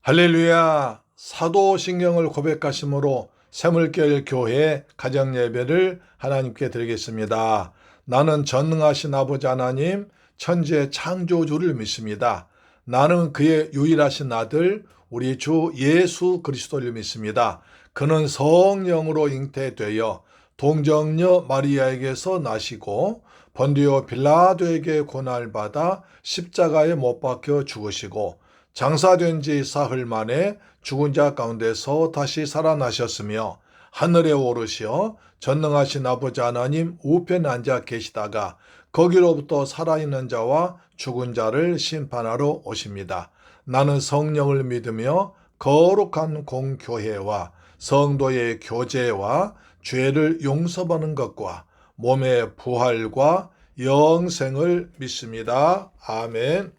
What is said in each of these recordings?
할렐루야. 사도신경을 고백하심으로 새물결 교회 가정예배를 하나님께 드리겠습니다. 나는 전능하신 아버지 하나님 천지의 창조주를 믿습니다. 나는 그의 유일하신 아들 우리 주 예수 그리스도를 믿습니다. 그는 성령으로 잉태되어 동정녀 마리아에게서 나시고 본디오 빌라도에게 고난받아 십자가에 못 박혀 죽으시고 장사된 지 사흘 만에 죽은 자 가운데서 다시 살아나셨으며 하늘에 오르시어 전능하신 아버지 하나님 우편에 앉아 계시다가 거기로부터 살아있는 자와 죽은 자를 심판하러 오십니다. 나는 성령을 믿으며 거룩한 공교회와 성도의 교제와 죄를 용서받는 것과 몸의 부활과 영생을 믿습니다. 아멘.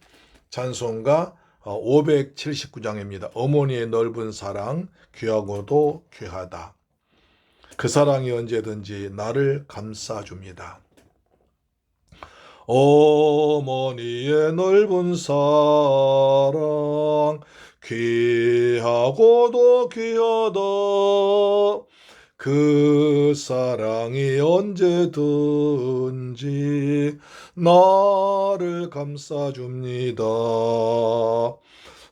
찬송가 579장입니다. 어머니의 넓은 사랑 귀하고도 귀하다. 그 사랑이 언제든지 나를 감싸줍니다. 어머니의 넓은 사랑 귀하고도 귀하다. 그 사랑이 언제든지 나를 감싸줍니다.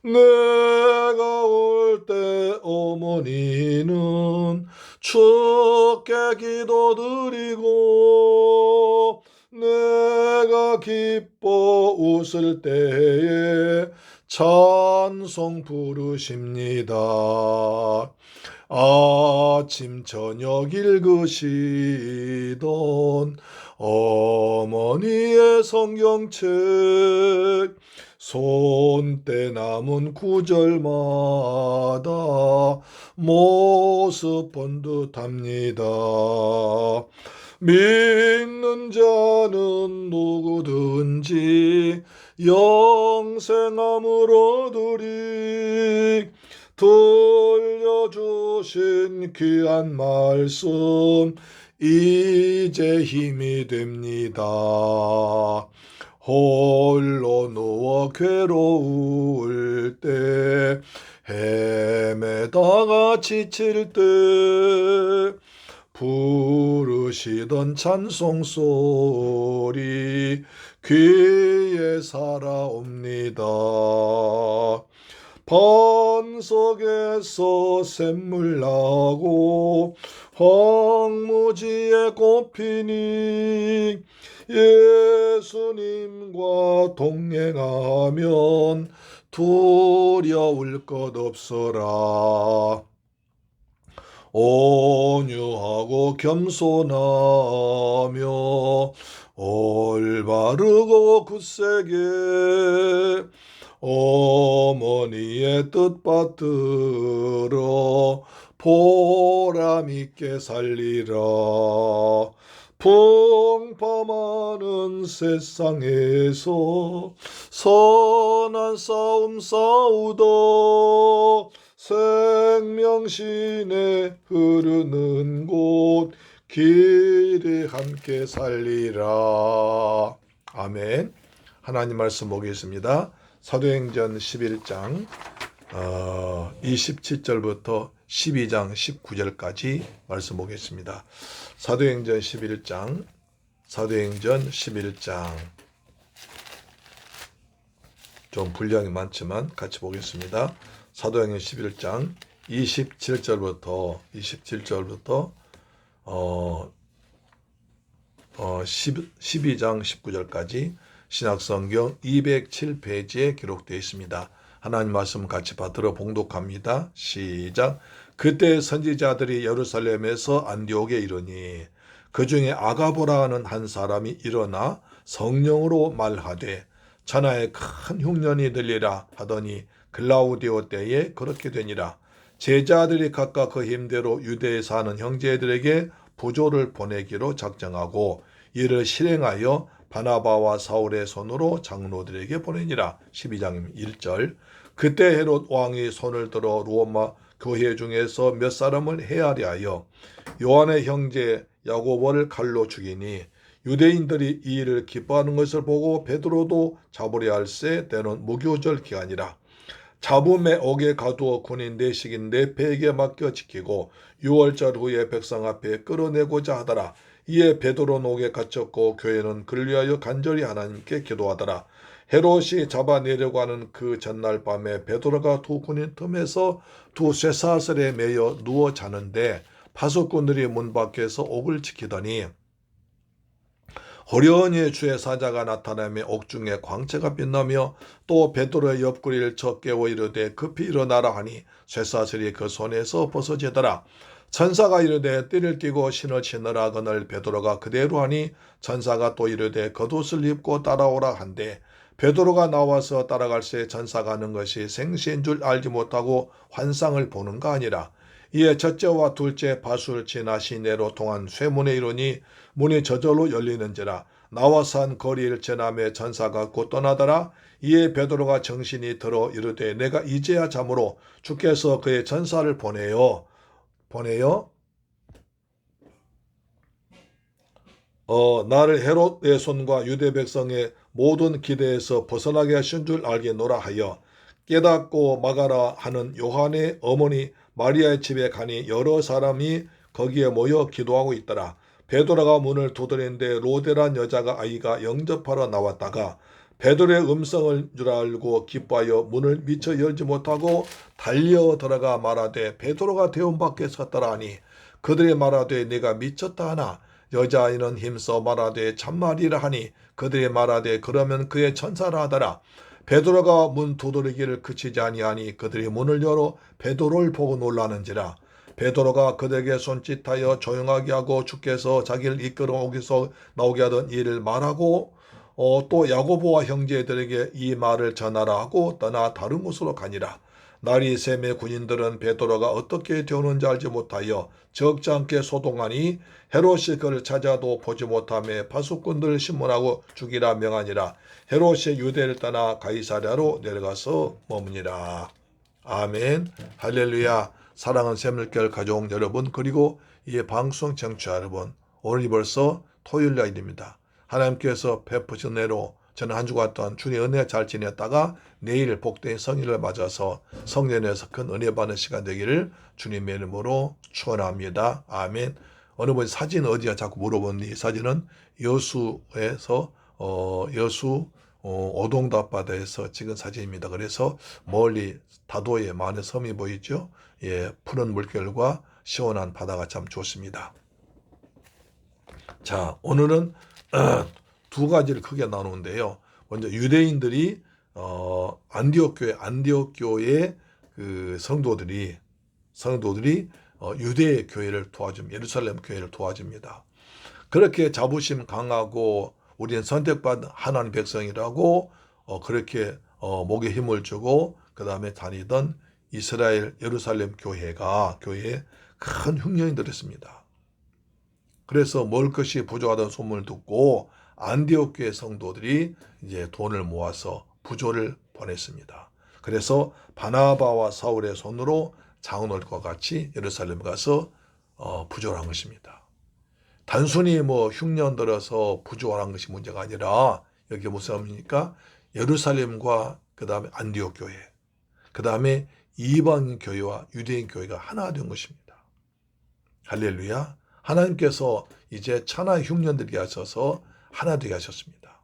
내가 올 때 어머니는 주께 기도드리고 내가 기뻐 웃을 때에 찬송 부르십니다. 아침 저녁 읽으시던 어머니의 성경책 손때 남은 구절마다 모습 본 듯합니다. 믿는 자는 누구든지 영생함을 얻으리. 들려주신 귀한 말씀 이제 힘이 됩니다. 홀로 누워 괴로울 때 헤매다가 지칠 때 부르시던 찬송 소리 귀에 살아옵니다. 반석에서 샘물 나고 황무지에 꽃피니 예수님과 동행하면 두려울 것 없어라. 온유하고 겸손하며 올바르고 굳세게 어머니의 뜻 받들어 보람있게 살리라. 풍파많은 세상에서 선한 싸움 싸우다 생명신에 흐르는 곳 길에 함께 살리라. 아멘. 하나님 말씀 보겠습니다. 사도행전 11장 27절부터 12장 19절까지 말씀 보겠습니다. 사도행전 11장 좀 분량이 많지만 같이 보겠습니다. 사도행전 11장 27절부터 12장 19절까지 신약성경 207페이지에 기록되어 있습니다. 하나님 말씀 같이 받들어 봉독합니다. 시작. 그때 선지자들이 예루살렘에서 안디옥에 이르니 그 중에 아가보라 하는 한 사람이 일어나 성령으로 말하되 천하에 큰 흉년이 들리라 하더니 글라우디오 때에 그렇게 되니라. 제자들이 각각 그 힘대로 유대에 사는 형제들에게 부조를 보내기로 작정하고 이를 실행하여 바나바와 사울의 손으로 장로들에게 보내니라. 12장 1절. 그때 헤롯 왕이 손을 들어 로마 교회 중에서 몇 사람을 해하려 하여 요한의 형제 야고보를 칼로 죽이니 유대인들이 이 일을 기뻐하는 것을 보고 베드로도 잡으려 할세 때는 무교절 기간이라. 잡음에 옥에 가두어 군인 내식인 내 배에게 맡겨 지키고 6월절 후에 백성 앞에 끌어내고자 하더라. 이에 베드로는 옥에 갇혔고 교회는 그를 위하여 간절히 하나님께 기도하더라. 헤롯이 잡아내려고 하는 그 전날 밤에 베드로가 두 군인 틈에서 두 쇠사슬에 매여 누워 자는데 파수꾼들이 문 밖에서 옥을 지키더니 호련히 주의 사자가 나타나며 옥중에 광채가 빛나며 또 베드로의 옆구리를 쳐 깨워 이르되 급히 일어나라 하니 쇠사슬이 그 손에서 벗어지더라. 천사가 이르되 띠를 띠고 신을 신으라 그날 베드로가 그대로 하니 천사가 또 이르되 겉옷을 입고 따라오라 한데 베드로가 나와서 따라갈새 천사가 하는 것이 생시인 줄 알지 못하고 환상을 보는가 아니라. 이에 첫째와 둘째 밭을 지나 시내로 통한 쇠문에 이르니 문이 저절로 열리는지라. 나와서 한 거리를 지나며 천사가 곧 떠나더라. 이에 베드로가 정신이 들어 이르되 내가 이제야 잠으로 주께서 그의 천사를 보내요 나를 헤롯의 손과 유대 백성의 모든 기대에서 벗어나게 하신 줄 알겠노라 하여 깨닫고 막아라 하는 요한의 어머니 마리아의 집에 가니 여러 사람이 거기에 모여 기도하고 있더라. 베드로가 문을 두드리는데 로데란 여자가 아이가 영접하러 나왔다가 베드로의 음성을 줄 알고 기뻐하여 문을 미처 열지 못하고 달려 들어가 말하되 베드로가 대문 밖에 섰더라 하니 그들이 말하되 네가 미쳤다 하나 여자아이는 힘써 말하되 참말이라 하니 그들이 말하되 그러면 그의 천사라 하더라. 베드로가 문 두드리기를 그치지 아니하니 그들이 문을 열어 베드로를 보고 놀라는지라. 베드로가 그들에게 손짓하여 조용하게 하고 주께서 자기를 이끌어 오기서 나오게 하던 일을 말하고 또 야고보와 형제들에게 이 말을 전하라 하고 떠나 다른 곳으로 가니라. 날이 샘의 군인들은 베드로가 어떻게 되었는지 알지 못하여 적지 않게 소동하니 헤롯이 그를 찾아도 보지 못하며 파수꾼들을 신문하고 죽이라 명하니라. 헤롯이 유대를 떠나 가이사랴로 내려가서 머무니라. 아멘. 할렐루야. 사랑하는 샘물결 가족 여러분, 그리고 이 방송 청취자 여러분, 오늘이 벌써 토요일 날입니다. 하나님께서 베푸신 은혜로 저는 한 주간 동안 주님의 은혜 잘 지냈다가 내일 복된 성일을 맞아서 성전에서 큰 은혜 받는 시간 되기를 주님의 이름으로 축원합니다. 아멘. 어느 분 사진 어디야 자꾸 물어보는 이 사진은 여수에서 여수 오동답 바다에서 찍은 사진입니다. 그래서 멀리 다도에 많은 섬이 보이죠. 예, 푸른 물결과 시원한 바다가 참 좋습니다. 자, 오늘은 두 가지를 크게 나누는데요. 먼저 유대인들이 안디옥 교회 그 성도들이 유대 교회를 도와줍니다. 예루살렘 교회를 도와줍니다. 그렇게 자부심 강하고 우리는 선택받은 하나님 백성이라고 그렇게 목에 힘을 주고 그 다음에 다니던 이스라엘 예루살렘 교회에 큰 흉년이 들었습니다. 그래서 먹을 것이 부족하다는 소문을 듣고 안디옥 교회 성도들이 이제 돈을 모아서 부조를 보냈습니다. 그래서 바나바와 사울의 손으로 장로들과 같이 예루살렘 가서 부조를 한 것입니다. 단순히 흉년 들어서 부조한 것이 문제가 아니라 여기 무슨 의미입니까? 예루살렘과 그 다음에 안디옥 교회, 그 다음에 이방인 교회와 유대인 교회가 하나 된 것입니다. 할렐루야. 하나님께서 이제 천하 흉년들이 하셔서 하나 되게 하셨습니다.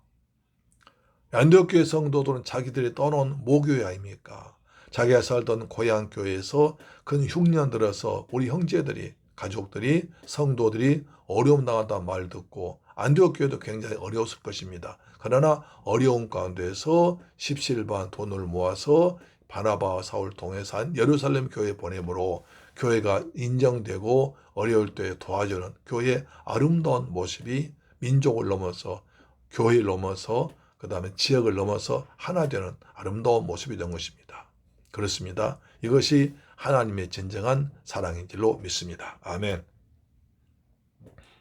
안디옥 교회 성도들은 자기들이 떠놓은 모교회 아닙니까? 자기가 살던 고향 교회에서 큰 흉년 들어서 우리 형제들이 가족들이 성도들이 어려움 당한다는 말을 듣고 안디옥 교회도 굉장히 어려웠을 것입니다. 그러나 어려운 가운데서 십시일반 돈을 모아서 바나바와 사울 통해서 한 예루살렘 교회에 보내므로 교회가 인정되고 어려울 때 도와주는 교회의 아름다운 모습이 민족을 넘어서 교회를 넘어서 그 다음에 지역을 넘어서 하나 되는 아름다운 모습이 된 것입니다. 그렇습니다. 이것이 하나님의 진정한 사랑인 줄로 믿습니다. 아멘.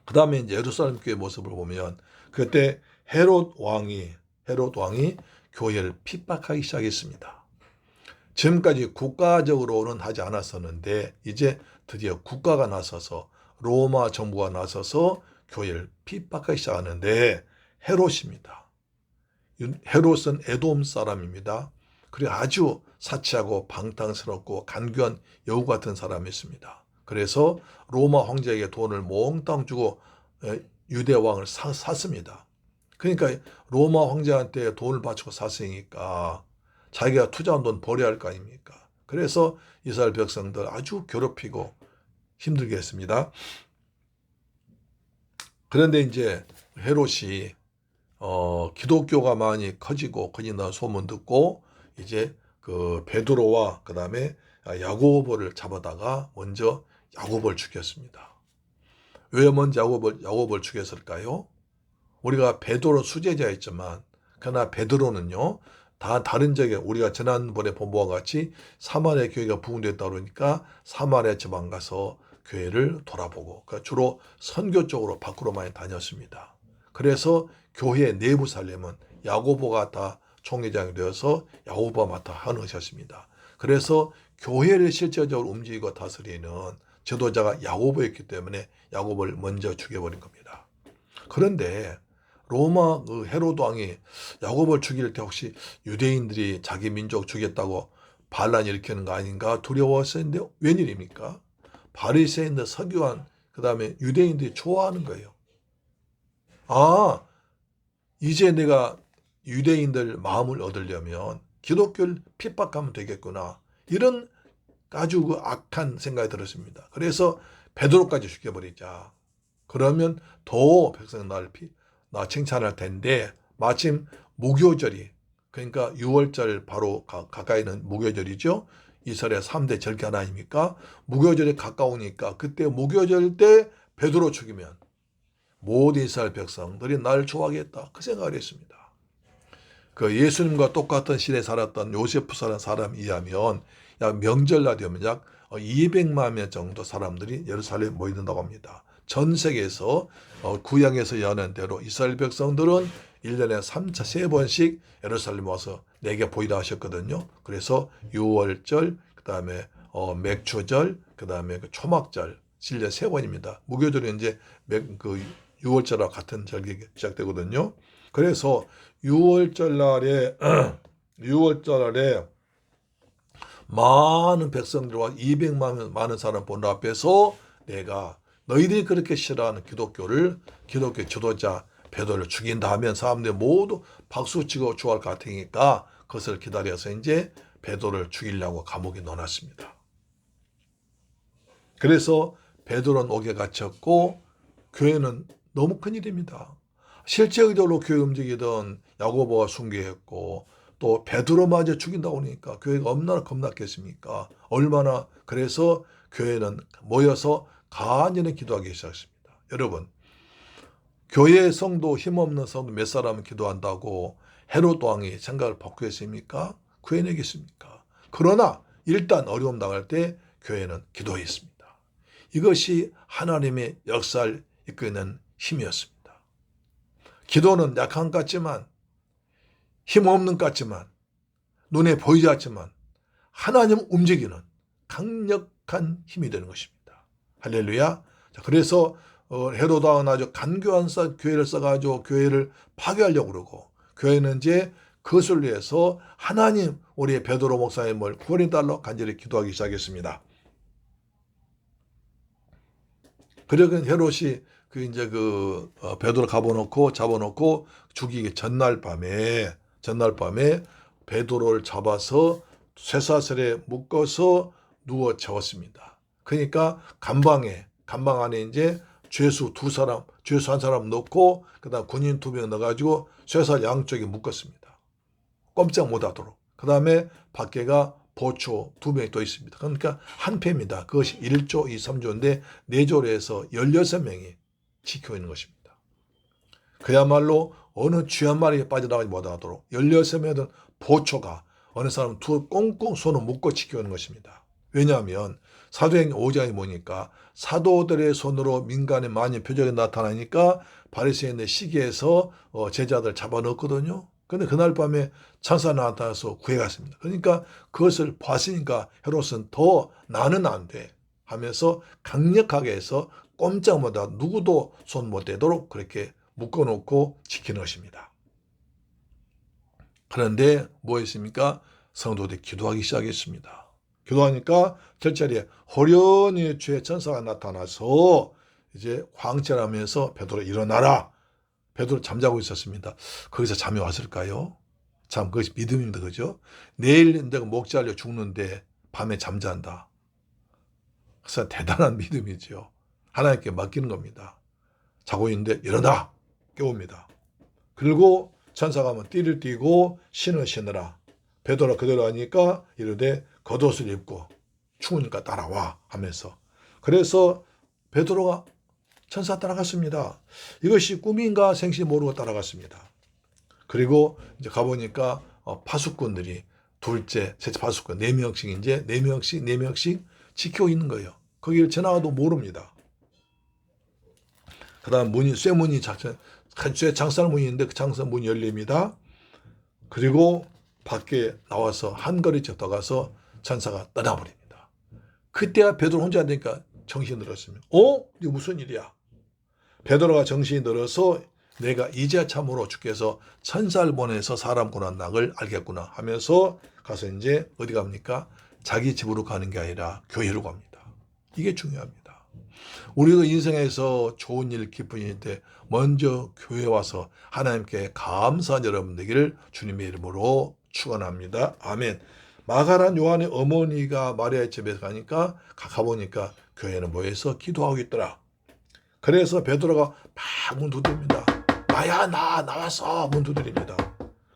그 다음에 이제 예루살렘 교회 모습을 보면 그때 헤롯 왕이 교회를 핍박하기 시작했습니다. 지금까지 국가적으로는 하지 않았었는데 이제 드디어 국가가 나서서 로마 정부가 나서서 교회를 핍박하기 시작하는데 헤롯입니다. 헤롯은 에돔 사람입니다. 그리고 아주 사치하고 방탕스럽고 간교한 여우 같은 사람이었습니다. 그래서 로마 황제에게 돈을 몽땅 주고 유대 왕을 샀습니다. 그러니까 로마 황제한테 돈을 바치고 샀으니까 자기가 투자한 돈 벌어야 할 거 아닙니까? 그래서 이스라엘 백성들 아주 괴롭히고 힘들게 했습니다. 그런데 이제 헤롯이 기독교가 많이 커진다는 소문 듣고 이제 그 베드로와 그 다음에 야고보를 잡아다가 먼저 야고보를 죽였습니다. 왜 먼저 야고보를 죽였을까요? 우리가 베드로 수제자였지만 그러나 베드로는요 다 다른 지역에 우리가 지난번에 본 바와 같이 사마리아 교회가 부흥됐다 그러니까 사마리아 지방 가서 교회를 돌아보고 그러니까 주로 선교 쪽으로 밖으로 많이 다녔습니다. 그래서 교회 내부 살림은 야고보가 다 총회장이 되어서 야고보가 맡아 하는 것이었습니다. 그래서 교회를 실제적으로 움직이고 다스리는 지도자가 야고보였기 때문에 야고보를 먼저 죽여버린 겁니다. 그런데 로마 헤로드 왕이 야고보를 죽일 때 혹시 유대인들이 자기 민족 죽였다고 반란 일으키는 거 아닌가 두려웠었는데 웬일입니까? 바리새인들 서기관 그 다음에 유대인들이 좋아하는 거예요. 아, 이제 내가 유대인들 마음을 얻으려면 기독교를 핍박하면 되겠구나. 이런 아주 그 악한 생각이 들었습니다. 그래서 베드로까지 죽여버리자. 그러면 더 백성 나 칭찬할 텐데 마침 무교절이 그러니까 6월절 바로 가까이 있는 무교절이죠. 이스라엘 3대 절기 하나 아닙니까? 무교절에 가까우니까 그때 무교절 때 베드로 죽이면 모든 이스라엘 백성들이 날 좋아하겠다. 그 생각을 했습니다. 그 예수님과 똑같은 시대에 살았던 요세푸스라는 사람에 의하면 약 명절날 되면 약 200만 명 정도 사람들이 예루살렘에 모이는다고 합니다. 전 세계에서 구약에서 예언한 대로 이스라엘 백성들은 1년에 3번씩 예루살렘 와서 내게 보이라 하셨거든요. 그래서 6월절, 그 다음에 맥주절, 그 다음에 초막절, 1년에 3번입니다. 무교절은 이제 6월절과 같은 절기 시작되거든요. 그래서 6월절 날에 많은 백성들과 200만 많은 사람 보는 앞에서 내가 너희들이 그렇게 싫어하는 기독교 지도자 베드로를 죽인다 하면 사람들이 모두 박수치고 좋아할 것 같으니까 그것을 기다려서 이제 베드로를 죽이려고 감옥에 넣어놨습니다. 그래서 베드로는 옥에 갇혔고 교회는 너무 큰일입니다. 실제 의도로 교회 움직이던 야고보가 순교했고 또 베드로마저 죽인다고 하니까 교회가 얼마나 겁났겠습니까? 얼마나 그래서 교회는 모여서 간절히 기도하기 시작했습니다. 여러분 교회 성도 힘없는 성도 몇 사람은 기도한다고 헤롯 왕이 생각을 바꾸겠습니까? 구해내겠습니까? 그러나 일단 어려움 당할 때 교회는 기도했습니다. 이것이 하나님의 역사를 이끄는 힘이었습니다. 기도는 약한 것 같지만 힘없는 것 같지만 눈에 보이지 않지만 하나님 움직이는 강력한 힘이 되는 것입니다. 할렐루야. 자, 그래서 헤롯 왕은 아주 간교한 교회를 써가지고 교회를 파괴하려고 그러고 교회는 이제 그것을 위해서 하나님 우리의 베드로 목사님을 구원해달라고 간절히 기도하기 시작했습니다. 그러고 헤롯이 베드로 잡아놓고 죽이기 전날 밤에 베드로를 잡아서 쇠사슬에 묶어서 누워 재웠습니다. 그러니까 감방 안에 이제 죄수 한 사람 넣고 그다음 군인 2명 넣어가지고 쇠살 양쪽에 묶었습니다. 꼼짝 못하도록. 그다음에 밖에가 보초 2명이 또 있습니다. 그러니까 한 패입니다. 그것이 1조, 2, 3조인데 4조로 해서 16명이 지키고 있는 것입니다. 그야말로 어느 쥐 한 마리 빠져나가지 못하도록 16명은 보초가 어느 사람 꽁꽁 손을 묶고 지키고 있는 것입니다. 왜냐하면 사도행전 5장에 보니까 사도들의 손으로 민간에 많이 표적이 나타나니까 바리새인의 시기에서 제자들 잡아넣었거든요. 그런데 그날 밤에 천사 나타나서 구해갔습니다. 그러니까 그것을 봤으니까 헤롯은 더 나는 안 돼 하면서 강력하게 해서 꼼짝 못하고 누구도 손 못 대도록 그렇게 묶어놓고 지키는 것입니다. 그런데 뭐 했습니까? 성도들이 기도하기 시작했습니다. 기도하니까 절자리에 호련히 주의 천사가 나타나서 이제 황চে하면서 베드로 일어나라. 베드로 잠자고 있었습니다. 거기서 잠이 왔을까요? 참 그것이 믿음입니다. 그죠? 내일 내가 목 잘려 죽는데 밤에 잠잔다. 그래서 대단한 믿음이죠. 하나님께 맡기는 겁니다. 자고 있는데 일어나 깨웁니다. 그리고 천사가 하면 띠를 띠고 신을 신으라. 베드로가 그대로 하니까 이르되 겉옷을 입고 추우니까 따라와 하면서, 그래서 베드로가 천사 따라갔습니다. 이것이 꿈인가 생시 모르고 따라갔습니다. 그리고 이제 가보니까 파수꾼들이 둘째, 셋째 파수꾼 4명씩 이제 4명씩 지키고 있는 거예요. 거기를 지나가도 모릅니다. 그 다음 문이, 쇠문이 장살 문이 있는데 그 장살 문이 열립니다. 그리고 밖에 나와서 한 걸음씩 더 가서 천사가 떠나버립니다. 그때야 베드로 혼자 되니까 정신이 들었으면, 이게 무슨 일이야? 베드로가 정신이 들어서 내가 이제 참으로 주께서 천사를 보내서 사람 고난한 걸 알겠구나 하면서 가서 이제 어디 갑니까? 자기 집으로 가는 게 아니라 교회로 갑니다. 이게 중요합니다. 우리도 인생에서 좋은 일, 기쁜 일일 때 먼저 교회 와서 하나님께 감사한 여러분 되기를 주님의 이름으로 축원합니다. 아멘. 마가란 요한의 어머니가 마리아의 집에 가보니까 교회는 모여서 기도하고 있더라. 그래서 베드로가 막 문 두드립니다. 나야, 나왔어. 문 두드립니다.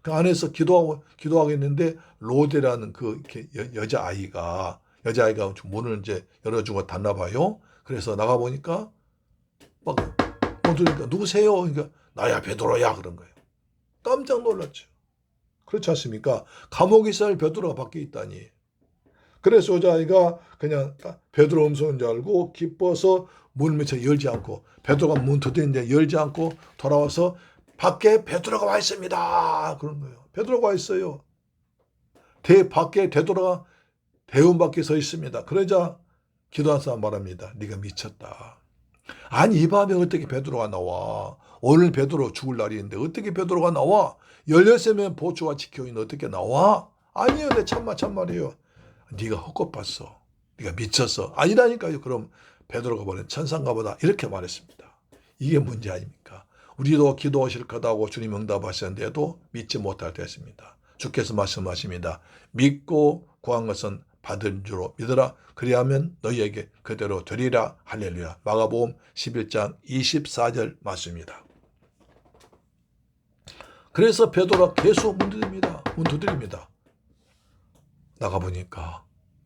그 안에서 기도하고 있는데 로데라는 그 여자아이가 문을 이제 열어주고 닫나 봐요. 그래서 나가보니까 막 문 두드리니까 누구세요? 그러니까 나야, 베드로야. 그런 거예요. 깜짝 놀랐죠. 그렇지 않습니까? 감옥에 있을 베드로가 밖에 있다니. 그래서 여자아이가 그냥 베드로 음성인 줄 알고 기뻐서 문을 미처 열지 않고, 베드로가 문 두드리는데 열지 않고 돌아와서 밖에 베드로가 와 있습니다. 그런 거예요. 베드로가 와 있어요. 밖에 베드로가 대문 밖에 서 있습니다. 그러자 기도한 사람 말합니다. 네가 미쳤다. 아니, 이 밤에 어떻게 베드로가 나와? 오늘 베드로 죽을 날인데 어떻게 베드로가 나와? 16명 보초가 지켜있는데 어떻게 나와? 아니요, 내 참말이에요. 네가 헛것봤어. 네가 미쳤어. 아니라니까요. 그럼 베드로가 보낸 천사인가 보다. 이렇게 말했습니다. 이게 문제 아닙니까? 우리도 기도하실 거다고 주님 응답하셨는데도 믿지 못할 때였습니다. 주께서 말씀하십니다. 믿고 구한 것은 받은 줄로 믿으라. 그리하면 너희에게 그대로 되리라. 할렐루야. 마가복음 11장 24절 말씀입니다. 그래서 베드로가 계속 문 두드립니다. 나가보니까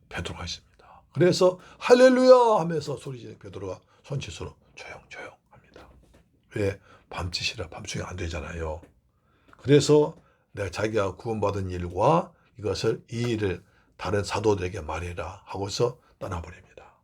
베드로가 있습니다. 그래서 할렐루야 하면서 소리지르는 베드로가 손짓으로 조용 합니다. 왜? 밤짓이라 밤중에 안 되잖아요. 그래서 내가 자기가 구원받은 일과 이 일을 다른 사도들에게 말해라 하고서 떠나버립니다.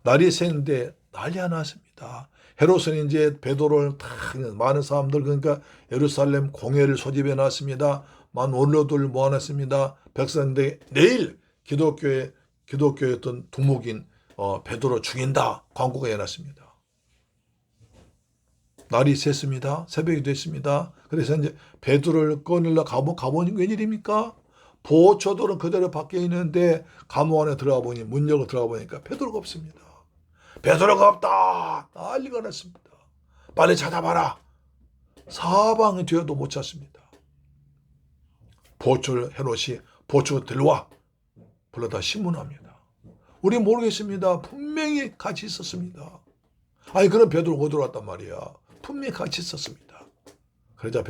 날이 새는데 난리가 났습니다. 헤롯은 이제 베드로를 다 많은 사람들, 그러니까 예루살렘 공회를 소집해 놨습니다. 많은 원로들을 모아놨습니다. 백성들이 내일 기독교였던 두목인 베드로 죽인다 광고가 해놨습니다. 날이 샜습니다. 새벽이 됐습니다. 그래서 이제 베드로를 꺼내려 가보니 웬일입니까? 보초들은 그대로 밖에 있는데 감옥 안에 문 열고 들어가 보니까 베드로가 없습니다. 베드로가 없다. 난리가 났습니다. 빨리 찾아봐라. 사방이 뒤에도 못 찾습니다. 헤롯이 보초 들러와 불러다 신문합니다. 우리 모르겠습니다. 분명히 같이 있었습니다. 아니, 그럼 베드로가 어디로 왔단 말이야. 분명히 같이 있었습니다. 그러자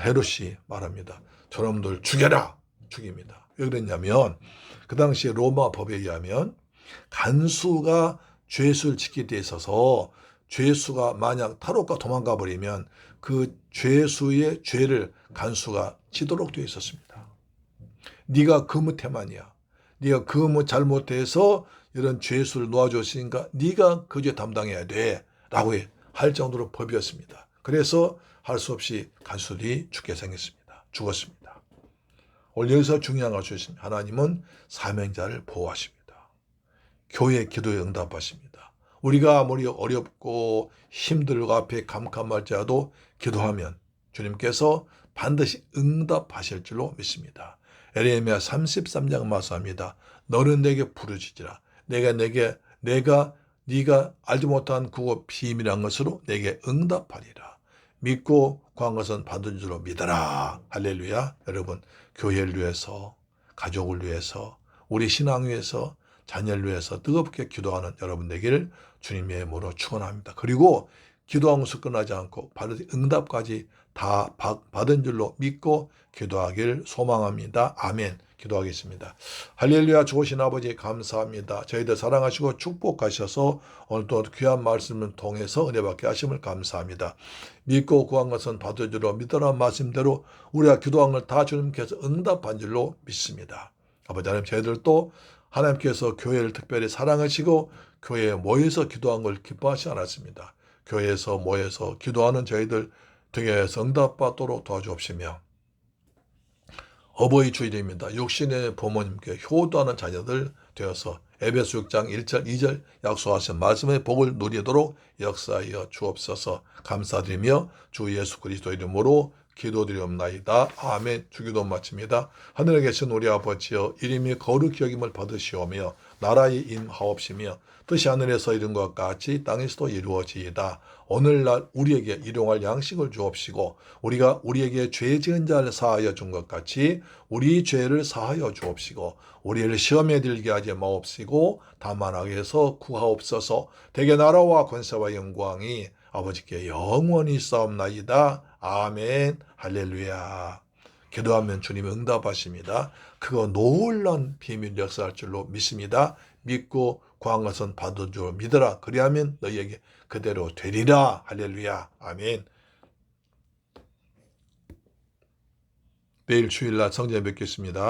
헤롯이 말합니다. 저놈들 죽여라. 죽입니다. 왜 그랬냐면 그 당시에 로마 법에 의하면 간수가 죄수를 지킬 때 있어서 죄수가 만약 탈옥가 도망가 버리면 그 죄수의 죄를 간수가 지도록 되어 있었습니다. 네가 그 태만이야. 네가 그 잘못해서 이런 죄수를 놓아줬으니까 네가 그 죄 담당해야 돼 라고 할 정도로 법이었습니다. 그래서 할 수 없이 간수들이 죽었습니다. 오늘 여기서 중요한 것이 있습니다. 하나님은 사명자를 보호하십니다. 교회 기도에 응답하십니다. 우리가 아무리 어렵고 힘들고 앞에 캄캄할지라도 기도하면 주님께서 반드시 응답하실 줄로 믿습니다. 에레미야 33장 말씀합니다. 너는 내게 부르짖으라. 내가 네가 알지 못한 그거 비밀한 것으로 내게 응답하리라. 믿고 구한 것은 받은 줄로 믿어라. 할렐루야. 여러분, 교회를 위해서, 가족을 위해서, 우리 신앙 위해서, 자녀를 위해서 뜨겁게 기도하는 여러분 되기를 주님의 이름으로 축원합니다. 그리고 기도한 것을 끝나지 않고 받은 응답까지 다 받은 줄로 믿고 기도하길 소망합니다. 아멘. 기도하겠습니다. 할렐루야. 좋으신 아버지 감사합니다. 저희들 사랑하시고 축복하셔서 오늘 또 귀한 말씀을 통해서 은혜 받게 하심을 감사합니다. 믿고 구한 것은 받을 줄로 믿으라 말씀대로 우리가 기도한 걸 다 주님께서 응답한 줄로 믿습니다. 아버지 하나님, 저희들도 하나님께서 교회를 특별히 사랑하시고 교회에 모여서 기도한 걸 기뻐하지 않았습니다. 교회에서 모여서 기도하는 저희들 되게 해서 응답받도록 도와주옵시며, 어버이 주일입니다. 육신의 부모님께 효도하는 자녀들 되어서 에베소 6장 1절 2절 약속하신 말씀의 복을 누리도록 역사하여 주옵소서. 감사드리며 주 예수 그리스도 이름으로 기도드리옵나이다. 아멘. 주기도 마칩니다. 하늘에 계신 우리 아버지여, 이름이 거룩히 여김을 받으시오며 나라의 임하옵시며 뜻이 하늘에서 이룬 것 같이 땅에서도 이루어지이다. 오늘날 우리에게 일용할 양식을 주옵시고 우리가 우리에게 죄 지은 자를 사하여 준 것 같이 우리 죄를 사하여 주옵시고 우리를 시험에 들게 하지 마옵시고 다만 악에서 구하옵소서. 대개 나라와 권세와 영광이 아버지께 영원히 싸움나이다. 아멘. 할렐루야. 기도하면 주님 응답하십니다. 그거 놀라운 비밀 역사할 줄로 믿습니다. 믿고 구한 것은 받은 줄 믿어라. 그리하면 너희에게 그대로 되리라. 할렐루야. 아멘. 내일 주일날 성전에 뵙겠습니다.